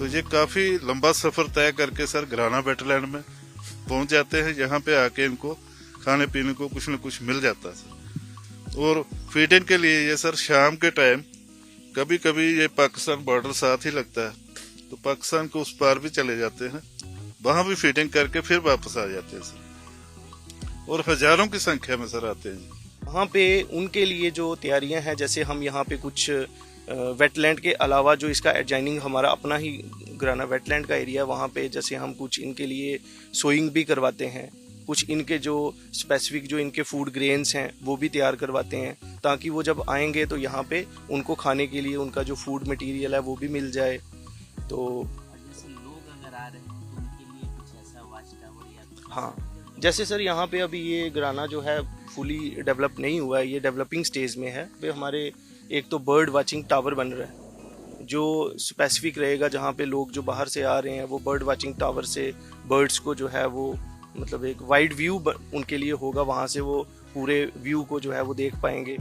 ये काफी लंबा सफर तय करके सर घराना वेटलैंड में पहुंच जाते हैं। यहाँ पे आके इनको खाने पीने को कुछ न कुछ मिल जाता है सर। और फीडिंग के लिए ये सर शाम के टाइम कभी कभी ये पाकिस्तान बॉर्डर साथ ही लगता है, तो पाकिस्तान के उस पार भी चले जाते हैं, वहां भी फीडिंग करके फिर वापस आ जाते हैं सर। और हजारों की संख्या में सर आते हैं। वहाँ पे उनके लिए जो तैयारियां हैं, जैसे हम यहाँ पे कुछ वेटलैंड के अलावा जो इसका एडजॉइनिंग हमारा अपना ही घराना वेटलैंड का एरिया है, वहाँ पे जैसे हम कुछ इनके लिए सोइंग भी करवाते हैं, कुछ इनके जो स्पेसिफिक जो इनके फूड ग्रेन्स हैं वो भी तैयार करवाते हैं, ताकि वो जब आएंगे तो यहाँ पे उनको खाने के लिए उनका जो फूड मटेरियल है वो भी मिल जाए। तो लोग अगर आ रहे हैं तो उनके लिए कुछ ऐसा वॉच टावर या हाँ, जैसे सर यहाँ पे अभी ये घराना जो है फुली डेवलप नहीं हुआ है, ये डेवलपिंग स्टेज में है। पे हमारे एक तो बर्ड वाचिंग टावर बन रहा है जो स्पेसिफिक रहेगा, जहाँ पे लोग जो बाहर से आ रहे हैं वो बर्ड वाचिंग टावर से बर्ड्स को जो है वो मतलब एक वाइड व्यू उनके लिए होगा, वहाँ से वो पूरे व्यू को जो है वो देख पाएंगे।